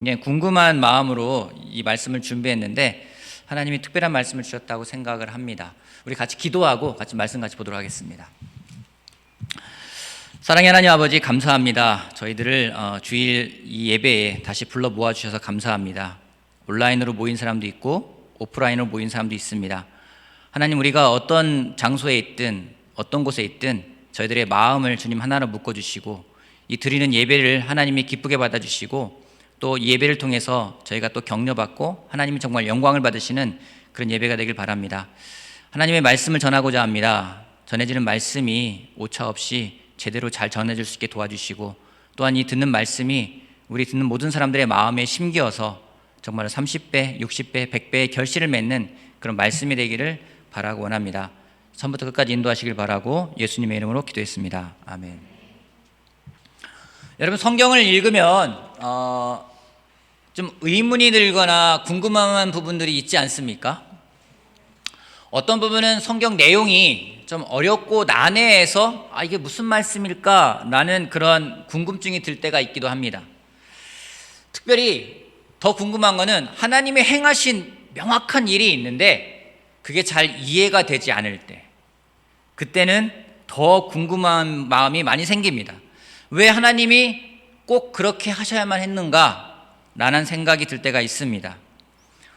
굉장히 궁금한 마음으로 이 말씀을 준비했는데 하나님이 특별한 말씀을 주셨다고 생각을 합니다. 우리 같이 기도하고 같이 말씀 같이 보도록 하겠습니다. 사랑의 하나님 아버지, 감사합니다. 저희들을 주일 이 예배에 다시 불러 모아주셔서 감사합니다. 온라인으로 모인 사람도 있고 오프라인으로 모인 사람도 있습니다. 하나님, 우리가 어떤 장소에 있든 어떤 곳에 있든 저희들의 마음을 주님 하나로 묶어주시고 이 드리는 예배를 하나님이 기쁘게 받아주시고 또 이 예배를 통해서 저희가 또 격려받고 하나님이 정말 영광을 받으시는 그런 예배가 되길 바랍니다. 하나님의 말씀을 전하고자 합니다. 전해지는 말씀이 오차 없이 제대로 잘 전해질 수 있게 도와주시고 또한 이 듣는 말씀이 우리 듣는 모든 사람들의 마음에 심기어서 정말 30배, 60배, 100배의 결실을 맺는 그런 말씀이 되기를 바라고 원합니다. 처음부터 끝까지 인도하시길 바라고 예수님의 이름으로 기도했습니다. 아멘. 여러분, 성경을 읽으면 좀 의문이 들거나 궁금한 부분들이 있지 않습니까? 어떤 부분은 성경 내용이 좀 어렵고 난해해서 이게 무슨 말씀일까? 라는 그런 궁금증이 들 때가 있기도 합니다. 특별히 더 궁금한 거는 하나님의 행하신 명확한 일이 있는데 그게 잘 이해가 되지 않을 때, 그때는 더 궁금한 마음이 많이 생깁니다. 왜 하나님이 꼭 그렇게 하셔야만 했는가? 라는 생각이 들 때가 있습니다.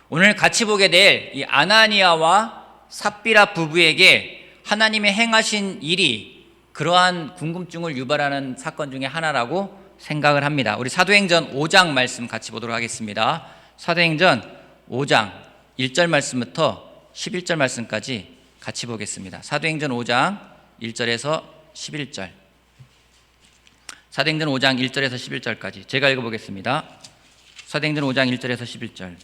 오늘 같이 보게 될 이 아나니아와 삽비라 부부에게 하나님의 행하신 일이 그러한 궁금증을 유발하는 사건 중에 하나라고 생각을 합니다. 우리 사도행전 5장 말씀 같이 보도록 하겠습니다. 사도행전 5장 1절 말씀부터 11절 말씀까지 같이 보겠습니다. 사도행전 5장 1절에서 11절. 사도행전 5장 1절에서 11절까지 제가 읽어보겠습니다. 사도행전 5장 1절에서 11절.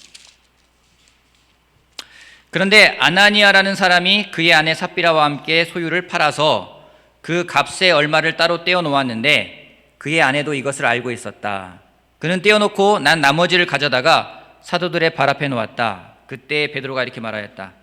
그런데 아나니아라는 사람이 그의 아내 삽비라와 함께 소유를 팔아서 그 값의 얼마를 따로 떼어 놓았는데 그의 아내도 이것을 알고 있었다. 그는 떼어놓고 난 나머지를 가져다가 사도들의 발 앞에 놓았다. 그때 베드로가 이렇게 말하였다.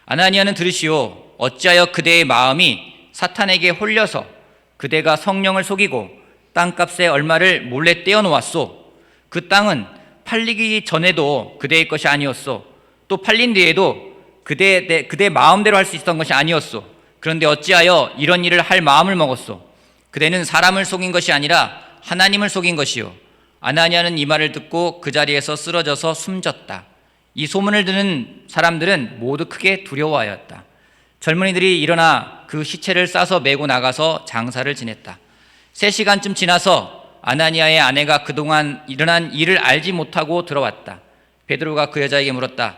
아나니아는 들으시오. 어찌하여 그대의 마음이 사탄에게 홀려서 그대가 성령을 속이고 땅값의 얼마를 몰래 떼어 놓았소. 그 땅은 팔리기 전에도 그대의 것이 아니었소. 또 팔린 뒤에도 그대 마음대로 할 수 있었던 것이 아니었소. 그런데 어찌하여 이런 일을 할 마음을 먹었소. 그대는 사람을 속인 것이 아니라 하나님을 속인 것이요. 아나니아는 이 말을 듣고 그 자리에서 쓰러져서 숨졌다. 이 소문을 듣는 사람들은 모두 크게 두려워하였다. 젊은이들이 일어나 그 시체를 싸서 메고 나가서 장사를 지냈다. 3시간쯤 지나서 아나니아의 아내가 그동안 일어난 일을 알지 못하고 들어왔다. 베드로가 그 여자에게 물었다.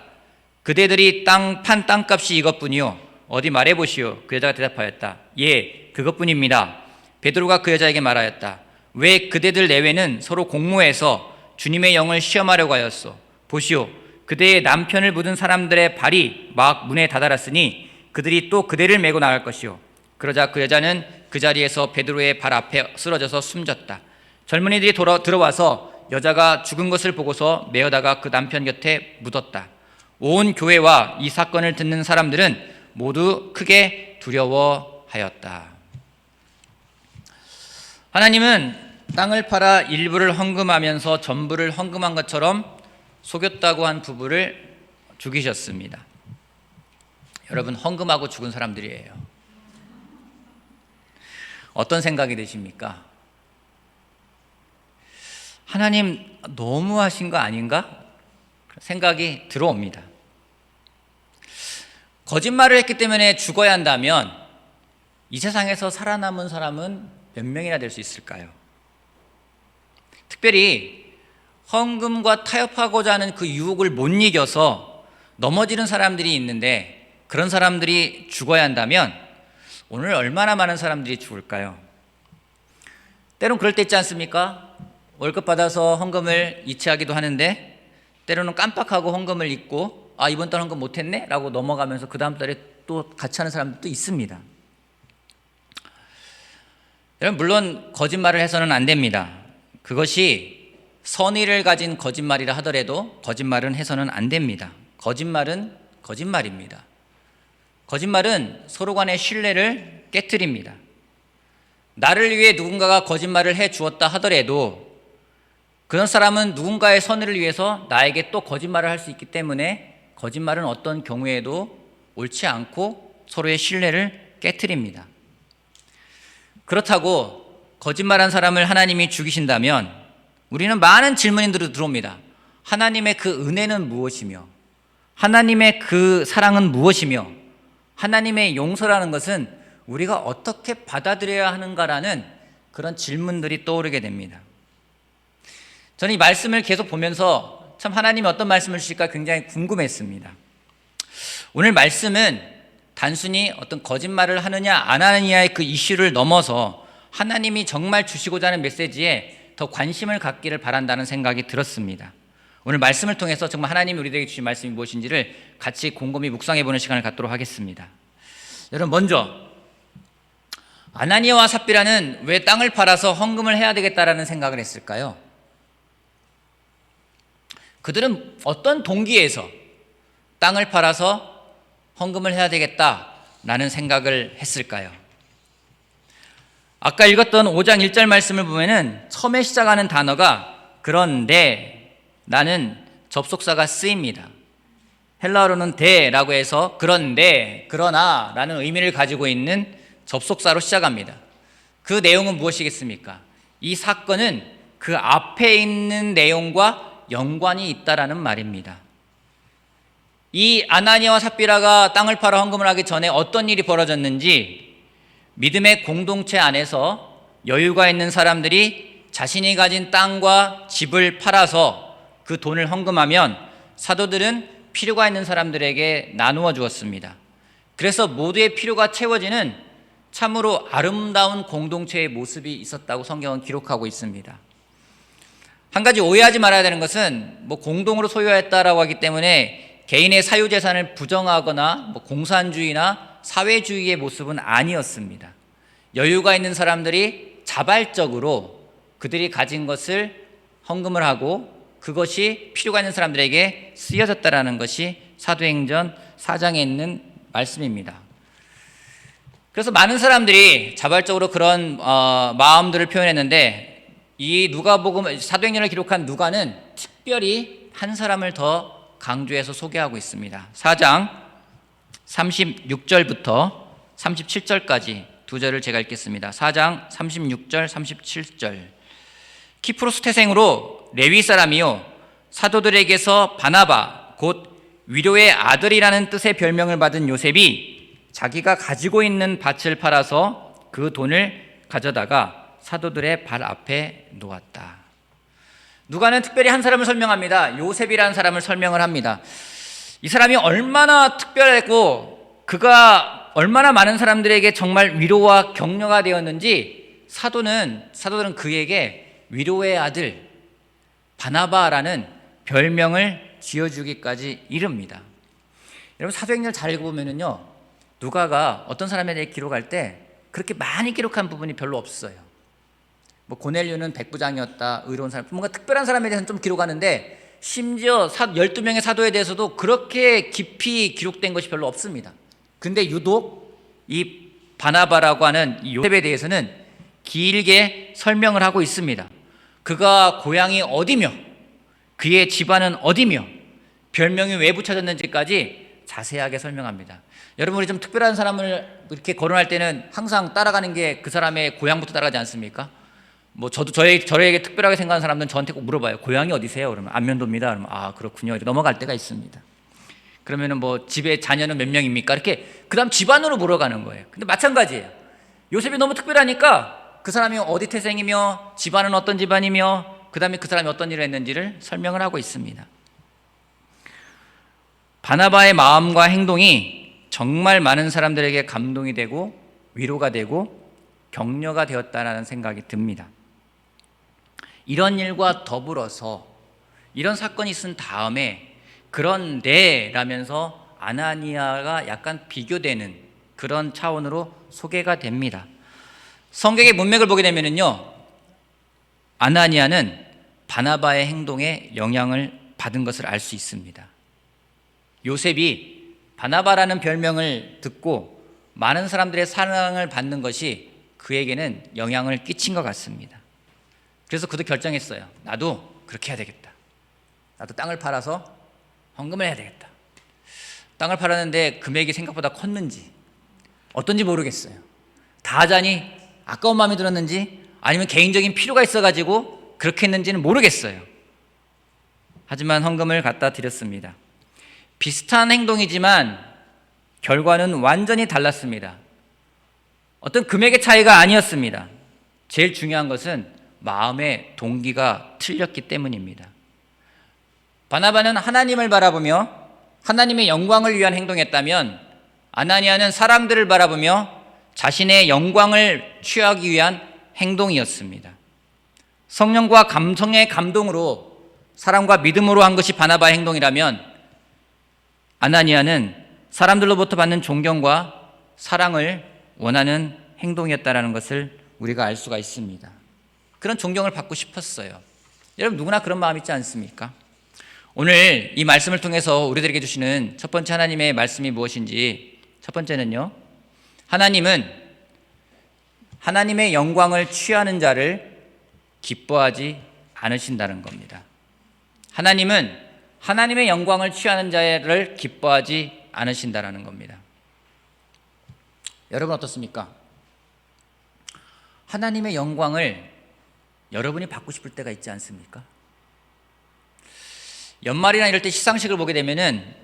그대들이 판 땅값이 이것뿐이요. 어디 말해보시오. 그 여자가 대답하였다. 예, 그것뿐입니다. 베드로가 그 여자에게 말하였다. 왜 그대들 내외는 서로 공모해서 주님의 영을 시험하려고 하였소. 보시오. 그대의 남편을 묻은 사람들의 발이 막 문에 다다랐으니 그들이 또 그대를 메고 나갈 것이오. 그러자 그 여자는 그 자리에서 베드로의 발 앞에 쓰러져서 숨졌다. 젊은이들이 들어와서 여자가 죽은 것을 보고서 메어다가 그 남편 곁에 묻었다. 온 교회와 이 사건을 듣는 사람들은 모두 크게 두려워하였다. 하나님은 땅을 팔아 일부를 헌금하면서 전부를 헌금한 것처럼 속였다고 한 부부를 죽이셨습니다. 여러분, 헌금하고 죽은 사람들이에요. 어떤 생각이 드십니까? 하나님 너무하신 거 아닌가? 생각이 들어옵니다. 거짓말을 했기 때문에 죽어야 한다면 이 세상에서 살아남은 사람은 몇 명이나 될 수 있을까요? 특별히 헌금과 타협하고자 하는 그 유혹을 못 이겨서 넘어지는 사람들이 있는데 그런 사람들이 죽어야 한다면 오늘 얼마나 많은 사람들이 죽을까요? 때론 그럴 때 있지 않습니까? 월급 받아서 헌금을 이체하기도 하는데 때로는 깜빡하고 헌금을 잊고 이번 달 헌금 못했네? 라고 넘어가면서 그 다음 달에 또 같이 하는 사람들도 있습니다. 여러분, 물론 거짓말을 해서는 안 됩니다. 그것이 선의를 가진 거짓말이라 하더라도 거짓말은 해서는 안 됩니다. 거짓말은 거짓말입니다. 거짓말은 서로 간의 신뢰를 깨트립니다. 나를 위해 누군가가 거짓말을 해 주었다 하더라도 그런 사람은 누군가의 선의를 위해서 나에게 또 거짓말을 할 수 있기 때문에 거짓말은 어떤 경우에도 옳지 않고 서로의 신뢰를 깨트립니다. 그렇다고 거짓말한 사람을 하나님이 죽이신다면 우리는 많은 질문이 들어옵니다. 하나님의 그 은혜는 무엇이며 하나님의 그 사랑은 무엇이며 하나님의 용서라는 것은 우리가 어떻게 받아들여야 하는가라는 그런 질문들이 떠오르게 됩니다. 저는 이 말씀을 계속 보면서 참 하나님이 어떤 말씀을 주실까 굉장히 궁금했습니다. 오늘 말씀은 단순히 어떤 거짓말을 하느냐 안 하느냐의 그 이슈를 넘어서 하나님이 정말 주시고자 하는 메시지에 더 관심을 갖기를 바란다는 생각이 들었습니다. 오늘 말씀을 통해서 정말 하나님이 우리들에게 주신 말씀이 무엇인지를 같이 곰곰이 묵상해보는 시간을 갖도록 하겠습니다. 여러분, 먼저 아나니아와 삽비라는 왜 땅을 팔아서 헌금을 해야 되겠다라는 생각을 했을까요? 그들은 어떤 동기에서 땅을 팔아서 헌금을 해야 되겠다라는 생각을 했을까요? 아까 읽었던 5장 1절 말씀을 보면은 처음에 시작하는 단어가 그런데 라는 접속사가 쓰입니다. 헬라어로는 대라고 해서 그런데, 그러나 라는 의미를 가지고 있는 접속사로 시작합니다. 그 내용은 무엇이겠습니까? 이 사건은 그 앞에 있는 내용과 연관이 있다라는 말입니다. 이 아나니아와 삽비라가 땅을 팔아 헌금을 하기 전에 어떤 일이 벌어졌는지 믿음의 공동체 안에서 여유가 있는 사람들이 자신이 가진 땅과 집을 팔아서 그 돈을 헌금하면 사도들은 필요가 있는 사람들에게 나누어 주었습니다. 그래서 모두의 필요가 채워지는 참으로 아름다운 공동체의 모습이 있었다고 성경은 기록하고 있습니다. 한 가지 오해하지 말아야 되는 것은 공동으로 소유했다라고 하기 때문에 개인의 사유재산을 부정하거나 공산주의나 사회주의의 모습은 아니었습니다. 여유가 있는 사람들이 자발적으로 그들이 가진 것을 헌금을 하고 그것이 필요가 있는 사람들에게 쓰여졌다라는 것이 사도행전 4장에 있는 말씀입니다. 그래서 많은 사람들이 자발적으로 그런 마음들을 표현했는데 이 누가복음 사도행전을 기록한 누가는 특별히 한 사람을 더 강조해서 소개하고 있습니다. 4장 36절부터 37절까지 두 절을 제가 읽겠습니다. 4장 36절 37절. 키프로스 태생으로 레위 사람이요 사도들에게서 바나바 곧 위로의 아들이라는 뜻의 별명을 받은 요셉이 자기가 가지고 있는 밭을 팔아서 그 돈을 가져다가 사도들의 발 앞에 놓았다. 누가는 특별히 한 사람을 설명합니다. 요셉이라는 사람을 설명을 합니다. 이 사람이 얼마나 특별했고 그가 얼마나 많은 사람들에게 정말 위로와 격려가 되었는지 사도들은 그에게 위로의 아들 바나바라는 별명을 지어주기까지 이릅니다. 여러분, 사도행전을 잘 읽어보면요 누가가 어떤 사람에 대해 기록할 때 그렇게 많이 기록한 부분이 별로 없어요. 고넬료는 백부장이었다, 의로운 사람, 뭔가 특별한 사람에 대해서는 좀 기록하는데 심지어 12명의 사도에 대해서도 그렇게 깊이 기록된 것이 별로 없습니다. 근데 유독 이 바나바라고 하는 이 요셉에 대해서는 길게 설명을 하고 있습니다. 그가 고향이 어디며 그의 집안은 어디며 별명이 왜 붙여졌는지까지 자세하게 설명합니다. 여러분, 우리 좀 특별한 사람을 이렇게 거론할 때는 항상 따라가는 게 그 사람의 고향부터 따라가지 않습니까? 저도 저에게 특별하게 생각하는 사람들은 저한테 꼭 물어봐요. 고향이 어디세요? 그러면 안면도입니다. 그러면 아, 그렇군요. 이렇게 넘어갈 때가 있습니다. 그러면은 집에 자녀는 몇 명입니까? 이렇게 그다음 집안으로 물어가는 거예요. 근데 마찬가지예요. 요셉이 너무 특별하니까 그 사람이 어디 태생이며 집안은 어떤 집안이며 그다음에 그 사람이 어떤 일을 했는지를 설명을 하고 있습니다. 바나바의 마음과 행동이 정말 많은 사람들에게 감동이 되고 위로가 되고 격려가 되었다는 생각이 듭니다. 이런 일과 더불어서 이런 사건이 있은 다음에 그런데 라면서 아나니아가 약간 비교되는 그런 차원으로 소개가 됩니다. 성경의 문맥을 보게 되면요 아나니아는 바나바의 행동에 영향을 받은 것을 알 수 있습니다. 요셉이 바나바라는 별명을 듣고 많은 사람들의 사랑을 받는 것이 그에게는 영향을 끼친 것 같습니다. 그래서 그도 결정했어요. 나도 그렇게 해야 되겠다. 나도 땅을 팔아서 헌금을 해야 되겠다. 땅을 팔았는데 금액이 생각보다 컸는지 어떤지 모르겠어요. 다 하자니 아까운 마음이 들었는지 아니면 개인적인 필요가 있어가지고 그렇게 했는지는 모르겠어요. 하지만 헌금을 갖다 드렸습니다. 비슷한 행동이지만 결과는 완전히 달랐습니다. 어떤 금액의 차이가 아니었습니다. 제일 중요한 것은 마음의 동기가 틀렸기 때문입니다. 바나바는 하나님을 바라보며 하나님의 영광을 위한 행동했다면 아나니아는 사람들을 바라보며 자신의 영광을 취하기 위한 행동이었습니다. 성령과 감성의 감동으로 사랑과 믿음으로 한 것이 바나바의 행동이라면 아나니아는 사람들로부터 받는 존경과 사랑을 원하는 행동이었다는 것을 우리가 알 수가 있습니다. 그런 존경을 받고 싶었어요. 여러분 누구나 그런 마음 있지 않습니까? 오늘 이 말씀을 통해서 우리들에게 주시는 첫 번째 하나님의 말씀이 무엇인지, 첫 번째는요, 하나님은 하나님의 영광을 취하는 자를 기뻐하지 않으신다는 겁니다. 하나님은 하나님의 영광을 취하는 자를 기뻐하지 않으신다는 겁니다. 여러분 어떻습니까? 하나님의 영광을 여러분이 받고 싶을 때가 있지 않습니까? 연말이나 이럴 때 시상식을 보게 되면은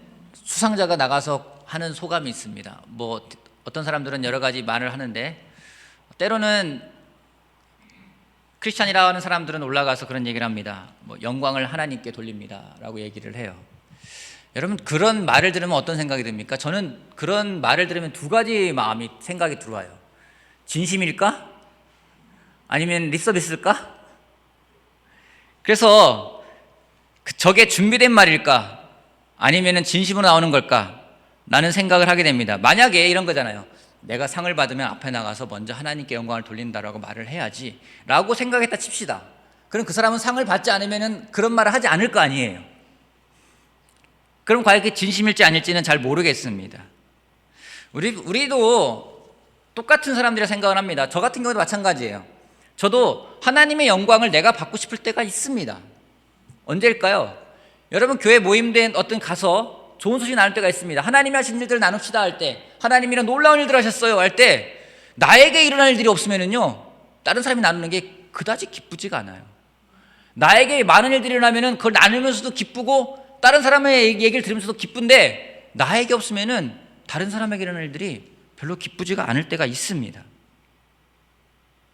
수상자가 나가서 하는 소감이 있습니다. 뭐 어떤 사람들은 여러 가지 말을 하는데 때로는 크리스찬이라고 하는 사람들은 올라가서 그런 얘기를 합니다. 뭐 영광을 하나님께 돌립니다라고 얘기를 해요. 여러분 그런 말을 들으면 어떤 생각이 듭니까? 저는 그런 말을 들으면 두 가지 생각이 들어와요. 진심일까? 아니면 립서비스일까? 그래서 저게 준비된 말일까? 아니면 진심으로 나오는 걸까? 라는 생각을 하게 됩니다. 만약에 이런 거잖아요. 내가 상을 받으면 앞에 나가서 먼저 하나님께 영광을 돌린다라고 말을 해야지 라고 생각했다 칩시다. 그럼 그 사람은 상을 받지 않으면 그런 말을 하지 않을 거 아니에요. 그럼 과연 그게 진심일지 아닐지는 잘 모르겠습니다. 우리도 똑같은 사람들이라 생각을 합니다. 저 같은 경우도 마찬가지예요. 저도 하나님의 영광을 내가 받고 싶을 때가 있습니다. 언제일까요? 여러분 교회 모임된 어떤 가서 좋은 소식 나눌 때가 있습니다. 하나님이 하신 일들을 나눕시다 할 때, 하나님이 이런 놀라운 일들 하셨어요 할 때, 나에게 일어날 일들이 없으면은요 다른 사람이 나누는 게 그다지 기쁘지가 않아요. 나에게 많은 일들이 일어나면은 그걸 나누면서도 기쁘고 다른 사람의 얘기를 들으면서도 기쁜데, 나에게 없으면은 다른 사람에게 일어날 일들이 별로 기쁘지가 않을 때가 있습니다.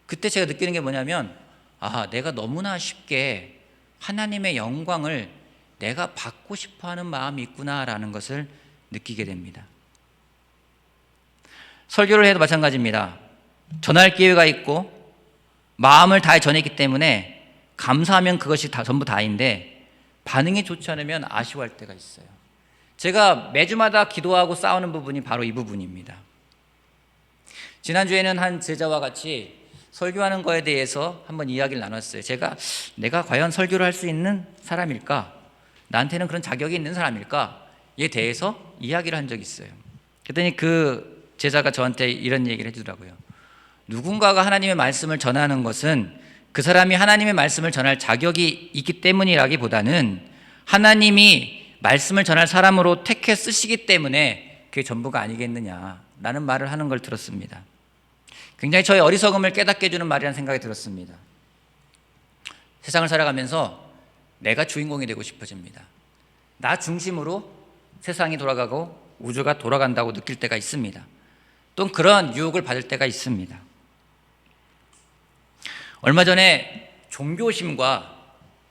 그때 제가 느끼는 게 뭐냐면, 내가 너무나 쉽게 하나님의 영광을 내가 받고 싶어하는 마음이 있구나라는 것을 느끼게 됩니다. 설교를 해도 마찬가지입니다. 전할 기회가 있고 마음을 다해 전했기 때문에 감사하면 그것이 전부 다인데 반응이 좋지 않으면 아쉬워할 때가 있어요. 제가 매주마다 기도하고 싸우는 부분이 바로 이 부분입니다. 지난주에는 한 제자와 같이 설교하는 거에 대해서 한번 이야기를 나눴어요. 내가 과연 설교를 할 수 있는 사람일까? 나한테는 그런 자격이 있는 사람일까?에 대해서 이야기를 한 적이 있어요. 그랬더니 그 제자가 저한테 이런 얘기를 해주더라고요. 누군가가 하나님의 말씀을 전하는 것은 그 사람이 하나님의 말씀을 전할 자격이 있기 때문이라기보다는 하나님이 말씀을 전할 사람으로 택해 쓰시기 때문에 그게 전부가 아니겠느냐라는 말을 하는 걸 들었습니다. 굉장히 저의 어리석음을 깨닫게 해주는 말이라는 생각이 들었습니다. 세상을 살아가면서 내가 주인공이 되고 싶어집니다. 나 중심으로 세상이 돌아가고 우주가 돌아간다고 느낄 때가 있습니다. 또 그런 유혹을 받을 때가 있습니다. 얼마 전에 종교심과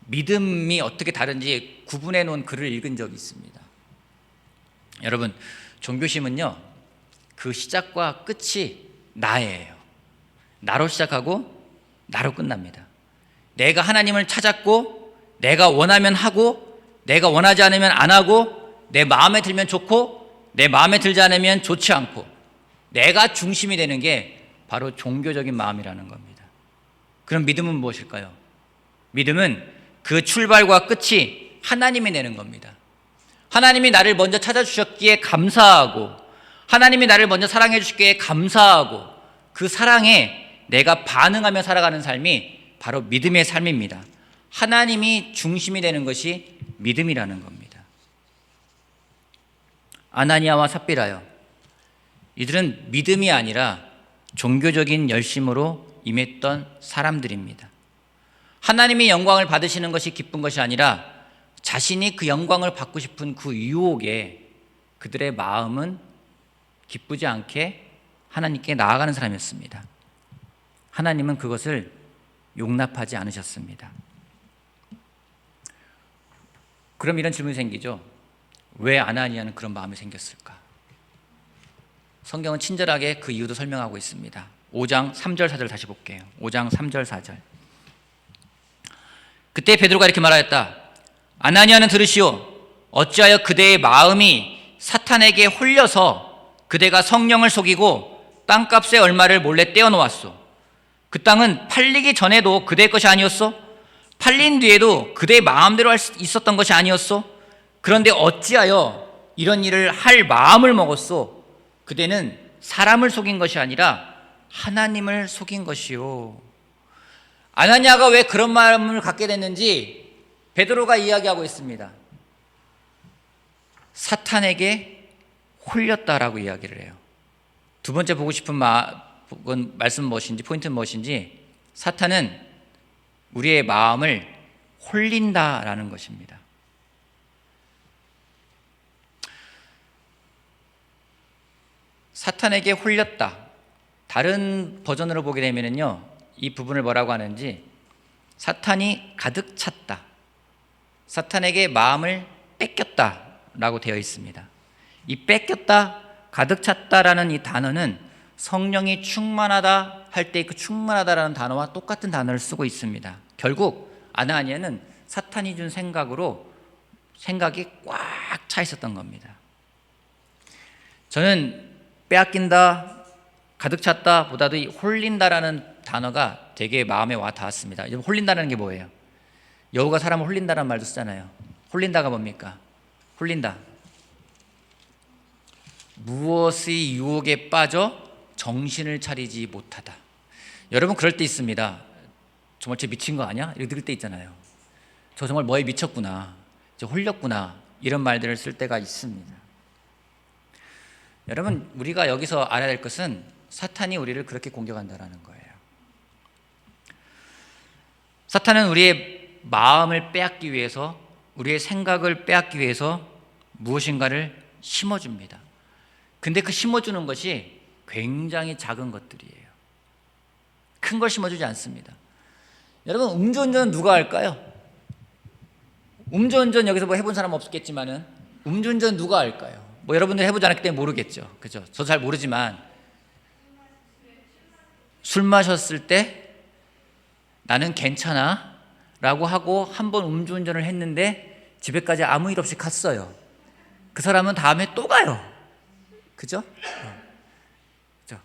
믿음이 어떻게 다른지 구분해 놓은 글을 읽은 적이 있습니다. 여러분, 종교심은요, 그 시작과 끝이 나예요. 나로 시작하고 나로 끝납니다. 내가 하나님을 찾았고 내가 원하면 하고 내가 원하지 않으면 안 하고 내 마음에 들면 좋고 내 마음에 들지 않으면 좋지 않고 내가 중심이 되는 게 바로 종교적인 마음이라는 겁니다. 그럼 믿음은 무엇일까요? 믿음은 그 출발과 끝이 하나님이 내는 겁니다. 하나님이 나를 먼저 찾아주셨기에 감사하고 하나님이 나를 먼저 사랑해 주셨기에 감사하고 그 사랑에 내가 반응하며 살아가는 삶이 바로 믿음의 삶입니다. 하나님이 중심이 되는 것이 믿음이라는 겁니다. 아나니아와 삽비라요, 이들은 믿음이 아니라 종교적인 열심으로 임했던 사람들입니다. 하나님이 영광을 받으시는 것이 기쁜 것이 아니라 자신이 그 영광을 받고 싶은 그 유혹에 그들의 마음은 기쁘지 않게 하나님께 나아가는 사람이었습니다. 하나님은 그것을 용납하지 않으셨습니다. 그럼 이런 질문이 생기죠. 왜 아나니아는 그런 마음이 생겼을까? 성경은 친절하게 그 이유도 설명하고 있습니다. 5장 3절 4절 다시 볼게요. 5장 3절 4절. 그때 베드로가 이렇게 말하였다. 아나니아는 들으시오. 어찌하여 그대의 마음이 사탄에게 홀려서 그대가 성령을 속이고 땅값의 얼마를 몰래 떼어놓았소. 그 땅은 팔리기 전에도 그대의 것이 아니었소? 팔린 뒤에도 그대의 마음대로 할 수 있었던 것이 아니었소? 그런데 어찌하여 이런 일을 할 마음을 먹었소? 그대는 사람을 속인 것이 아니라 하나님을 속인 것이요. 아나니아가 왜 그런 마음을 갖게 됐는지 베드로가 이야기하고 있습니다. 사탄에게 홀렸다라고 이야기를 해요. 두 번째 보고 싶은 말씀 무엇인지, 포인트는 무엇인지, 사탄은 우리의 마음을 홀린다라는 것입니다. 사탄에게 홀렸다. 다른 버전으로 보게 되면요, 이 부분을 뭐라고 하는지, 사탄이 가득 찼다, 사탄에게 마음을 뺏겼다라고 되어 있습니다. 이 뺏겼다, 가득 찼다라는 이 단어는 성령이 충만하다 할 때 그 충만하다라는 단어와 똑같은 단어를 쓰고 있습니다. 결국 아나니아는 사탄이 준 생각이 꽉 차 있었던 겁니다. 저는 빼앗긴다, 가득 찼다 보다도 이 홀린다라는 단어가 되게 마음에 와 닿았습니다. 홀린다는 게 뭐예요? 여우가 사람을 홀린다라는 말도 쓰잖아요. 홀린다가 뭡니까? 홀린다, 무엇의 유혹에 빠져 정신을 차리지 못하다. 여러분 그럴 때 있습니다. 정말 쟤 미친 거 아니야? 이렇게 들을 때 있잖아요. 저 정말 뭐에 미쳤구나, 저 홀렸구나, 이런 말들을 쓸 때가 있습니다. 여러분, 우리가 여기서 알아야 될 것은 사탄이 우리를 그렇게 공격한다는 거예요. 사탄은 우리의 마음을 빼앗기 위해서, 우리의 생각을 빼앗기 위해서 무엇인가를 심어줍니다. 근데 그 심어주는 것이 굉장히 작은 것들이에요. 큰 걸 심어주지 않습니다. 여러분, 음주운전 누가 할까요? 음주운전 여기서 뭐 해본 사람 없겠지만은 음주운전 누가 할까요? 뭐 여러분들 해보지 않았기 때문에 모르겠죠. 그죠? 저도 잘 모르지만 술 마셨을 때 나는 괜찮아 라고 하고 한 번 음주운전을 했는데 집에까지 아무 일 없이 갔어요. 그 사람은 다음에 또 가요. 그죠? 그죠?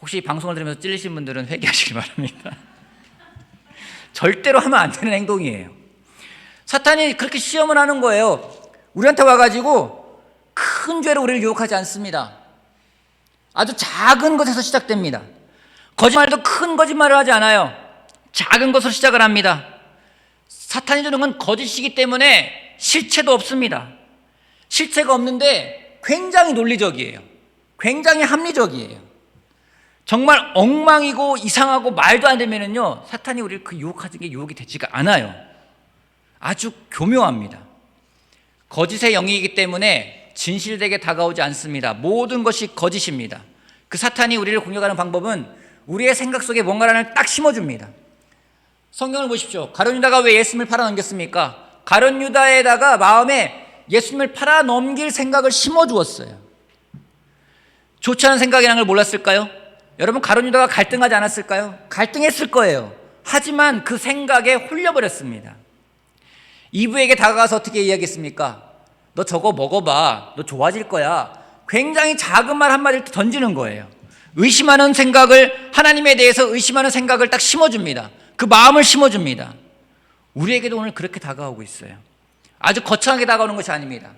혹시 방송을 들으면서 찔리신 분들은 회개하시기 바랍니다. 절대로 하면 안 되는 행동이에요. 사탄이 그렇게 시험을 하는 거예요. 우리한테 와가지고 큰 죄로 우리를 유혹하지 않습니다. 아주 작은 것에서 시작됩니다. 거짓말도 큰 거짓말을 하지 않아요. 작은 것으로 시작을 합니다. 사탄이 주는 건 거짓이기 때문에 실체도 없습니다. 실체가 없는데 굉장히 논리적이에요. 굉장히 합리적이에요. 정말 엉망이고 이상하고 말도 안 되면은요, 사탄이 우리를 그 유혹하는 게 유혹이 되지가 않아요. 아주 교묘합니다. 거짓의 영이기 때문에 진실되게 다가오지 않습니다. 모든 것이 거짓입니다. 그 사탄이 우리를 공격하는 방법은 우리의 생각 속에 뭔가를 딱 심어줍니다. 성경을 보십시오. 가룟 유다가 왜 예수님을 팔아 넘겼습니까? 가룟 유다에다가 마음에 예수님을 팔아 넘길 생각을 심어주었어요. 좋지 않은 생각이라는 걸 몰랐을까요? 여러분, 가룟 유다가 갈등하지 않았을까요? 갈등했을 거예요. 하지만 그 생각에 홀려버렸습니다. 이브에게 다가가서 어떻게 이야기했습니까? 너 저거 먹어봐, 너 좋아질 거야. 굉장히 작은 말 한마디를 던지는 거예요. 의심하는 생각을, 하나님에 대해서 의심하는 생각을 딱 심어줍니다. 그 마음을 심어줍니다. 우리에게도 오늘 그렇게 다가오고 있어요. 아주 거창하게 다가오는 것이 아닙니다.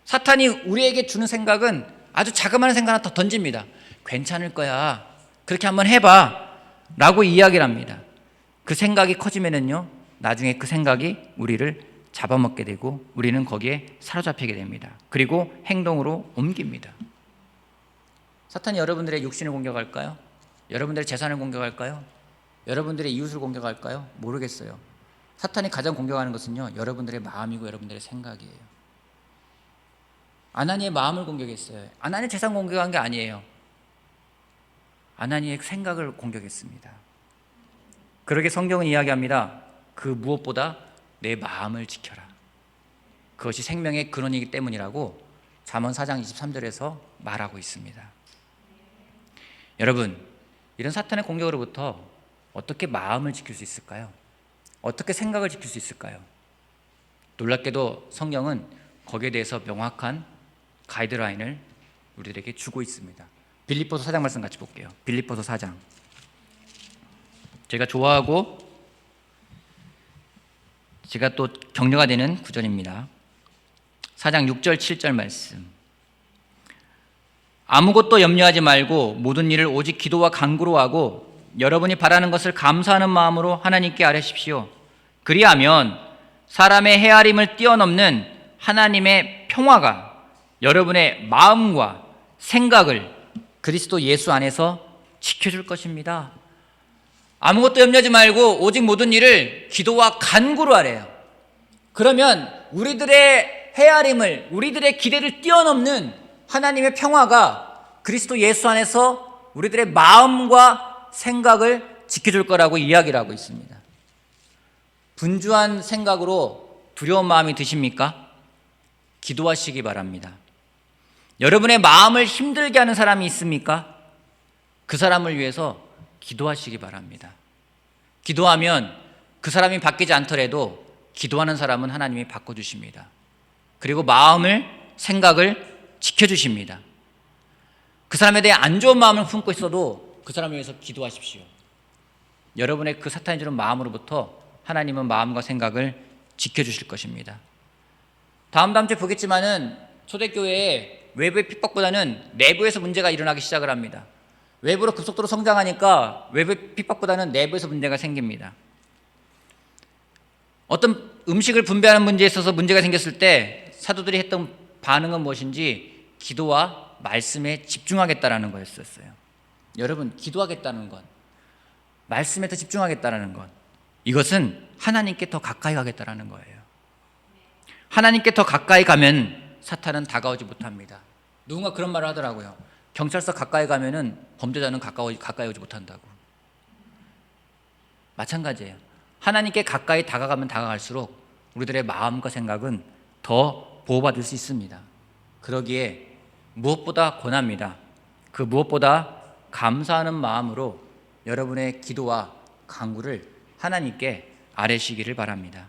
사탄이 우리에게 주는 생각은 아주 자그마한 생각 하나 더 던집니다. 괜찮을 거야, 그렇게 한번 해봐 라고 이야기를 합니다. 그 생각이 커지면은요, 나중에 그 생각이 우리를 잡아먹게 되고 우리는 거기에 사로잡히게 됩니다. 그리고 행동으로 옮깁니다. 사탄이 여러분들의 육신을 공격할까요? 여러분들의 재산을 공격할까요? 여러분들의 이웃을 공격할까요? 모르겠어요. 사탄이 가장 공격하는 것은요, 여러분들의 마음이고 여러분들의 생각이에요. 아나니의 마음을 공격했어요. 아나니의 재산 공격한 게 아니에요. 아나니의 생각을 공격했습니다. 그러게 성경은 이야기합니다. 그 무엇보다 내 마음을 지켜라. 그것이 생명의 근원이기 때문이라고 잠언 4장 23절에서 말하고 있습니다. 여러분, 이런 사탄의 공격으로부터 어떻게 마음을 지킬 수 있을까요? 어떻게 생각을 지킬 수 있을까요? 놀랍게도 성경은 거기에 대해서 명확한 가이드라인을 우리들에게 주고 있습니다. 빌립보서 4장 말씀 같이 볼게요. 빌립보서 4장. 제가 좋아하고 제가 또 격려가 되는 구절입니다. 4장 6절 7절 말씀. 아무것도 염려하지 말고 모든 일을 오직 기도와 간구로 하고 여러분이 바라는 것을 감사하는 마음으로 하나님께 아뢰십시오. 그리하면 사람의 헤아림을 뛰어넘는 하나님의 평화가 여러분의 마음과 생각을 그리스도 예수 안에서 지켜줄 것입니다. 아무것도 염려하지 말고 오직 모든 일을 기도와 간구로 하래요. 그러면 우리들의 헤아림을, 우리들의 기대를 뛰어넘는 하나님의 평화가 그리스도 예수 안에서 우리들의 마음과 생각을 지켜줄 거라고 이야기를 하고 있습니다. 분주한 생각으로 두려운 마음이 드십니까? 기도하시기 바랍니다. 여러분의 마음을 힘들게 하는 사람이 있습니까? 그 사람을 위해서 기도하시기 바랍니다. 기도하면 그 사람이 바뀌지 않더라도 기도하는 사람은 하나님이 바꿔주십니다. 그리고 마음을, 생각을 지켜주십니다. 그 사람에 대해 안 좋은 마음을 품고 있어도 그 사람을 위해서 기도하십시오. 여러분의 그 사탄이 주는 마음으로부터 하나님은 마음과 생각을 지켜주실 것입니다. 다음 주에 보겠지만은 초대교회에 외부의 핍박보다는 내부에서 문제가 일어나기 시작을 합니다. 외부로 급속도로 성장하니까 외부의 핍박보다는 내부에서 문제가 생깁니다. 어떤 음식을 분배하는 문제에 있어서 문제가 생겼을 때 사도들이 했던 반응은 무엇인지 기도와 말씀에 집중하겠다라는 거였었어요. 여러분, 기도하겠다는 것, 말씀에 더 집중하겠다라는 것, 이것은 하나님께 더 가까이 가겠다라는 거예요. 하나님께 더 가까이 가면 사탄은 다가오지 못합니다. 누군가 그런 말을 하더라고요. 경찰서 가까이 가면은 범죄자는 가까이 오지 못한다고. 마찬가지예요. 하나님께 가까이 다가가면 다가갈수록 우리들의 마음과 생각은 더 보호받을 수 있습니다. 그러기에 무엇보다 권합니다. 그 무엇보다 감사하는 마음으로 여러분의 기도와 간구를 하나님께 아뢰시기를 바랍니다.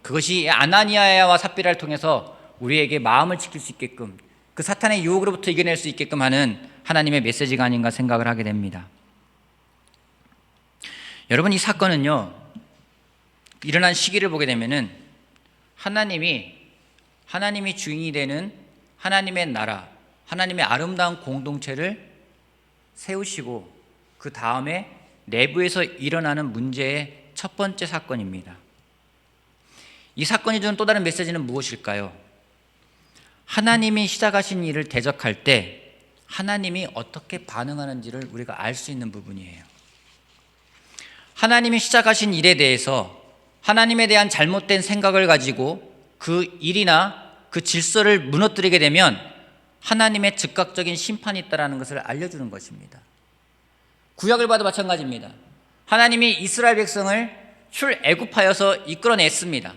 그것이 아나니아와 삽비라를 통해서 우리에게 마음을 지킬 수 있게끔, 그 사탄의 유혹으로부터 이겨낼 수 있게끔 하는 하나님의 메시지가 아닌가 생각을 하게 됩니다. 여러분, 이 사건은요, 일어난 시기를 보게 되면은 하나님이 주인이 되는 하나님의 나라, 하나님의 아름다운 공동체를 세우시고 그 다음에 내부에서 일어나는 문제의 첫 번째 사건입니다. 이 사건이 주는 또 다른 메시지는 무엇일까요? 하나님이 시작하신 일을 대적할 때 하나님이 어떻게 반응하는지를 우리가 알 수 있는 부분이에요. 하나님이 시작하신 일에 대해서 하나님에 대한 잘못된 생각을 가지고 그 일이나 그 질서를 무너뜨리게 되면 하나님의 즉각적인 심판이 있다는 것을 알려주는 것입니다. 구약을 봐도 마찬가지입니다. 하나님이 이스라엘 백성을 출애굽하여서 이끌어냈습니다.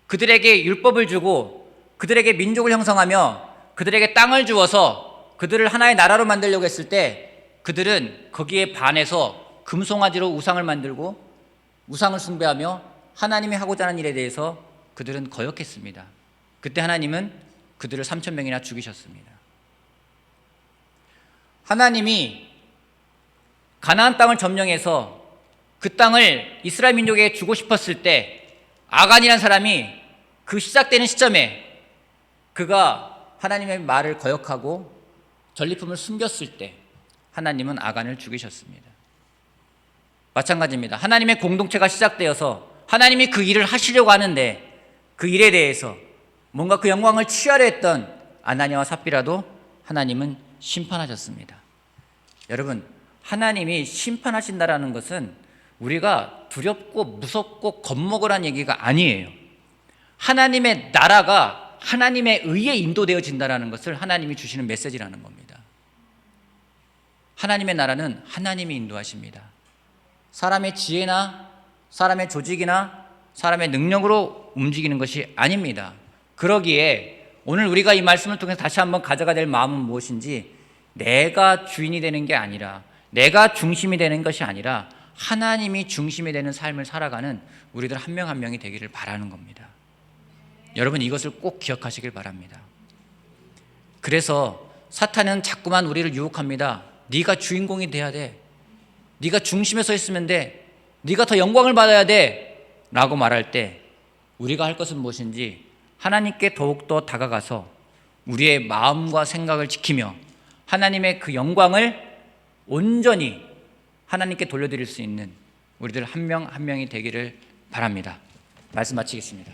그들에게 율법을 주고 그들에게 민족을 형성하며 그들에게 땅을 주어서 그들을 하나의 나라로 만들려고 했을 때 그들은 거기에 반해서 금송아지로 우상을 만들고 우상을 숭배하며 하나님이 하고자 하는 일에 대해서 그들은 거역했습니다. 그때 하나님은 그들을 3,000명이나 죽이셨습니다. 하나님이 가나안 땅을 점령해서 그 땅을 이스라엘 민족에게 주고 싶었을 때 아간이라는 사람이 그 시작되는 시점에 그가 하나님의 말을 거역하고 전리품을 숨겼을 때 하나님은 아간을 죽이셨습니다. 마찬가지입니다. 하나님의 공동체가 시작되어서 하나님이 그 일을 하시려고 하는데 그 일에 대해서 뭔가 그 영광을 취하려 했던 아나니아와 삽비라도 하나님은 심판하셨습니다. 여러분, 하나님이 심판하신다라는 것은 우리가 두렵고 무섭고 겁먹으라는 얘기가 아니에요. 하나님의 나라가 하나님의 의에 인도되어진다는 것을 하나님이 주시는 메시지라는 겁니다. 하나님의 나라는 하나님이 인도하십니다. 사람의 지혜나 사람의 조직이나 사람의 능력으로 움직이는 것이 아닙니다. 그러기에 오늘 우리가 이 말씀을 통해서 다시 한번 가져가야 될 마음은 무엇인지, 내가 주인이 되는 게 아니라, 내가 중심이 되는 것이 아니라 하나님이 중심이 되는 삶을 살아가는 우리들 한 명 한 명이 되기를 바라는 겁니다. 여러분, 이것을 꼭 기억하시길 바랍니다. 그래서 사탄은 자꾸만 우리를 유혹합니다. 네가 주인공이 돼야 돼, 네가 중심에 서 있으면 돼, 네가 더 영광을 받아야 돼 라고 말할 때 우리가 할 것은 무엇인지, 하나님께 더욱더 다가가서 우리의 마음과 생각을 지키며 하나님의 그 영광을 온전히 하나님께 돌려드릴 수 있는 우리들 한 명 한 명이 되기를 바랍니다. 말씀 마치겠습니다.